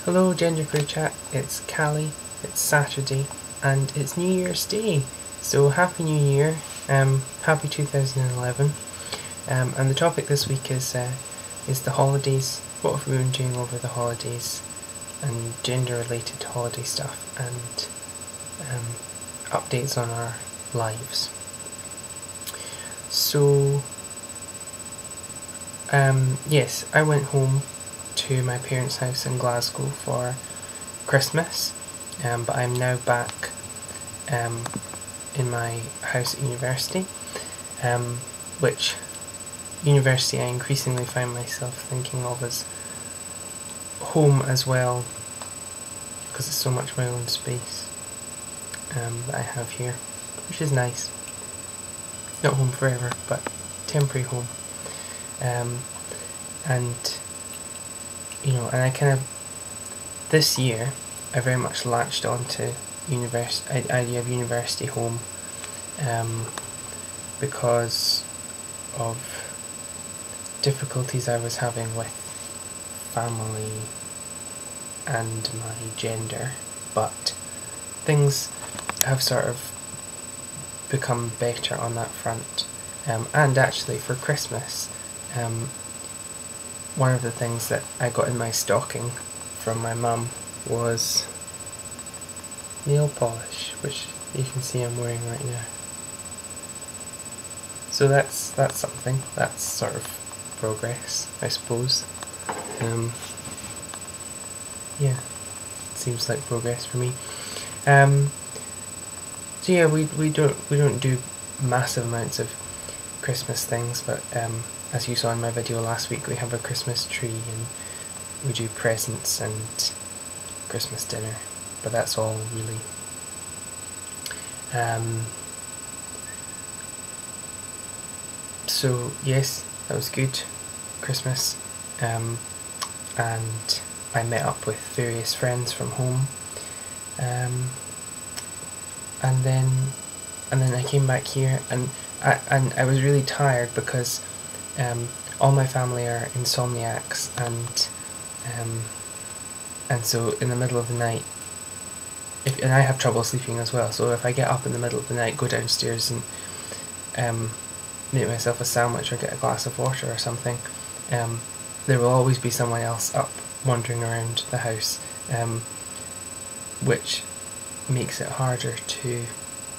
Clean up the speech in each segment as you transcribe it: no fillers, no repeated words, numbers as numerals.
Hello Genderqueerchat, it's Callie, it's Saturday, and it's New Year's Day. So Happy New Year, happy 2011. And the topic this week is the holidays. What have we been doing over the holidays, and gender-related holiday stuff, and updates on our lives. So, yes, I went home to my parents' house in Glasgow for Christmas, but I'm now back in my house at university, which university I increasingly find myself thinking of as home as well, because it's so much my own space that I have here, which is nice. Not home forever, but temporary home. And you know, and I kind of, this year, I very much latched on to idea of university home, because of difficulties I was having with family and my gender, but things have sort of become better on that front. And actually for Christmas, one of the things that I got in my stocking from my mum was nail polish, which you can see I'm wearing right now. So that's something. That's sort of progress, I suppose. Yeah, it seems like progress for me. So yeah, we don't do massive amounts of Christmas things, but as you saw in my video last week, we have a Christmas tree and we do presents and Christmas dinner, but that's all really. So yes, that was good, Christmas, and I met up with various friends from home, and then I came back here, and I was really tired because all my family are insomniacs, and so in the middle of the night, and I have trouble sleeping as well, so if I get up in the middle of the night, go downstairs and make myself a sandwich or get a glass of water or something, there will always be someone else up wandering around the house, which makes it harder to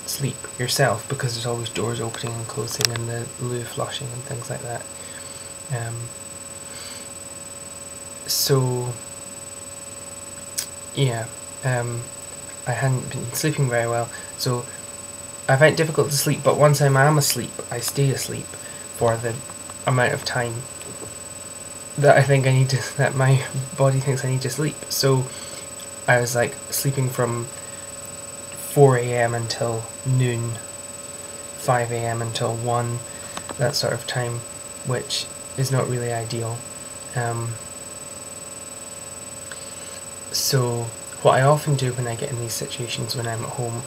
sleep yourself because there's always doors opening and closing and the loo flushing and things like that. So yeah, I hadn't been sleeping very well, so I find it difficult to sleep, but once I am asleep, I stay asleep for the amount of time that I think I need to, that my body thinks I need to sleep. So I was like sleeping from 4 AM until noon, 5 AM until 1, that sort of time, which is not really ideal. So what I often do when I get in these situations when I'm at home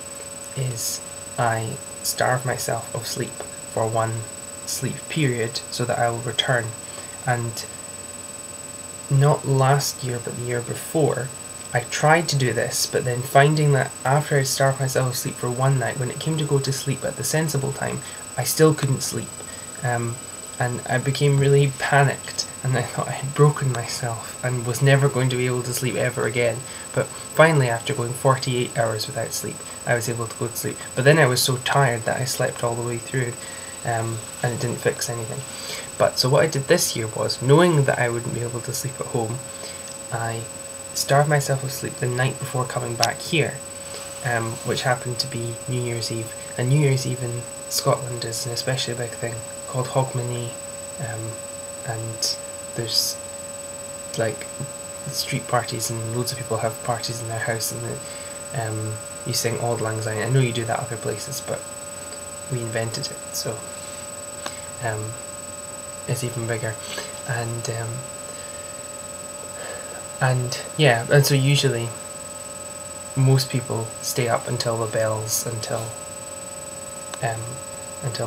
is I starve myself of sleep for one sleep period so that I will return. And not last year but the year before, I tried to do this, but then finding that after I starved myself of sleep for one night, when it came to go to sleep at the sensible time, I still couldn't sleep. And I became really panicked, and I thought I had broken myself and was never going to be able to sleep ever again. But finally, after going 48 hours without sleep, I was able to go to sleep. But then I was so tired that I slept all the way through, and it didn't fix anything. But so what I did this year was, knowing that I wouldn't be able to sleep at home, I starved myself of sleep the night before coming back here, which happened to be New Year's Eve. And New Year's Eve in Scotland is an especially big thing called Hogmanay, and there's like street parties and loads of people have parties in their house, and you sing Auld Lang Syne. I know you do that other places, but we invented it, so it's even bigger. And yeah, and so usually most people stay up until the bells, until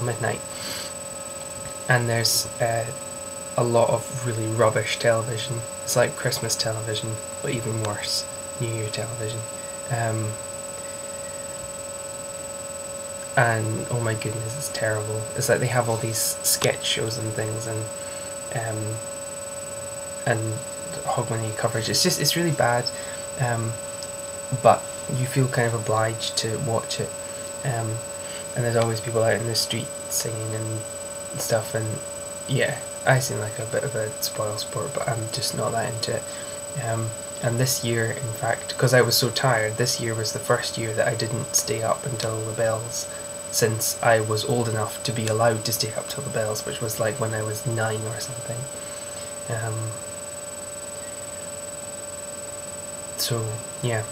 midnight, and there's a a lot of really rubbish television. It's like Christmas television, but even worse, New Year television. And oh my goodness, it's terrible. It's like they have all these sketch shows and things, and hogmanay coverage. It's really bad, but you feel kind of obliged to watch it. And there's always people out in the street singing and stuff, and yeah, I seem like a bit of a spoilsport, but I'm just not that into it. And this year, in fact, because I was so tired, this year was the first year that I didn't stay up until the bells, since I was old enough to be allowed to stay up till the bells, which was like when I was 9 or something. So yeah.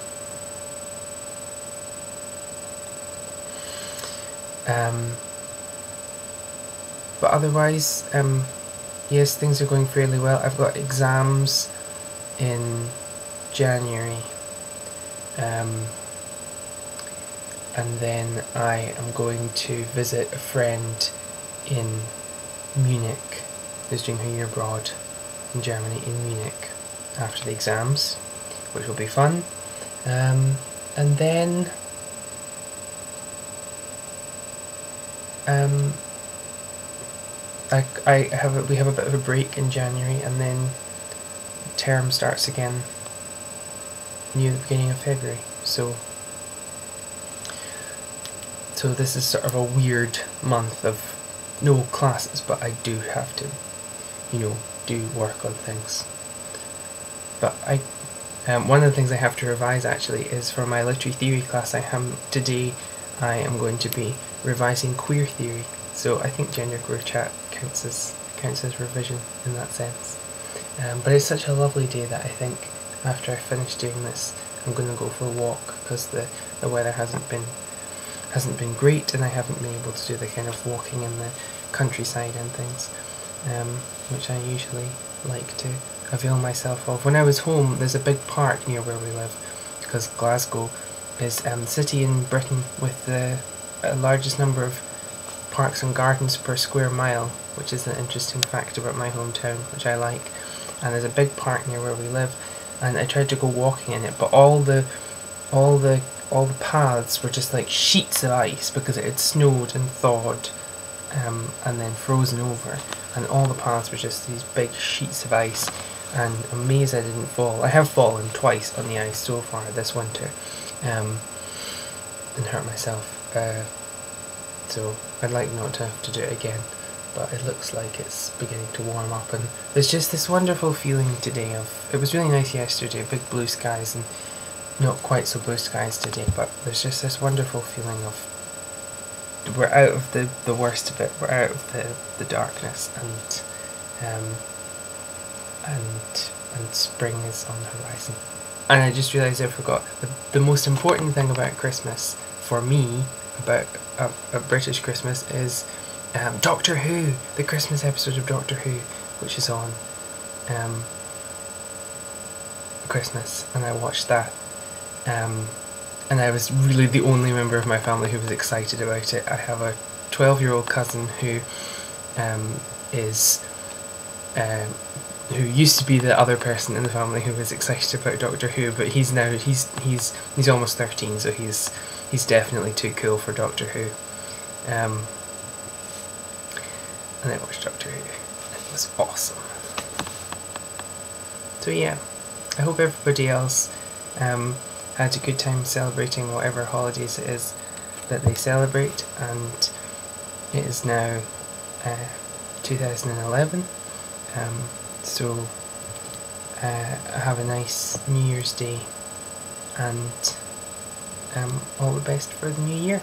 But otherwise, yes, things are going fairly well. I've got exams in January, and then I am going to visit a friend in Munich who's doing her year abroad in Germany, in Munich, after the exams, which will be fun. And then we have a bit of a break in January, and then term starts again near the beginning of February. So this is sort of a weird month of no classes, but I do have to, do work on things. But one of the things I have to revise actually is for my literary theory class today I am going to be revising queer theory. So I think Genderqueerchat counts as revision in that sense. But it's such a lovely day that I think after I finish doing this I'm going to go for a walk, because the weather hasn't been great, and I haven't been able to do the kind of walking in the countryside and things, which I usually like to avail myself of. When I was home, there's a big park near where we live, because Glasgow is the city in Britain with the largest number of parks and gardens per square mile, which is an interesting fact about my hometown, which I like. And there's a big park near where we live, and I tried to go walking in it, but all the paths were just like sheets of ice, because it had snowed and thawed, and then frozen over, and all the paths were just these big sheets of ice. And I'm amazed I didn't fall. I have fallen twice on the ice so far this winter, and hurt myself. So I'd like not to have to do it again, but it looks like it's beginning to warm up, and there's just this wonderful feeling today of, it was really nice yesterday, big blue skies, and not quite so blue skies today, but there's just this wonderful feeling of we're out of the worst of it, we're out of the darkness, and spring is on the horizon. And I just realised I forgot the most important thing about Christmas for me, about a British Christmas, is Doctor Who, the Christmas episode of Doctor Who, which is on Christmas, and I watched that, and I was really the only member of my family who was excited about it. I have a 12-year-old cousin who who used to be the other person in the family who was excited about Doctor Who, but he's almost 13, so he's definitely too cool for Doctor Who. And I watched Doctor Who. It was awesome. So yeah, I hope everybody else had a good time celebrating whatever holidays it is that they celebrate, and it is now 2011, so have a nice New Year's Day, and all the best for the new year.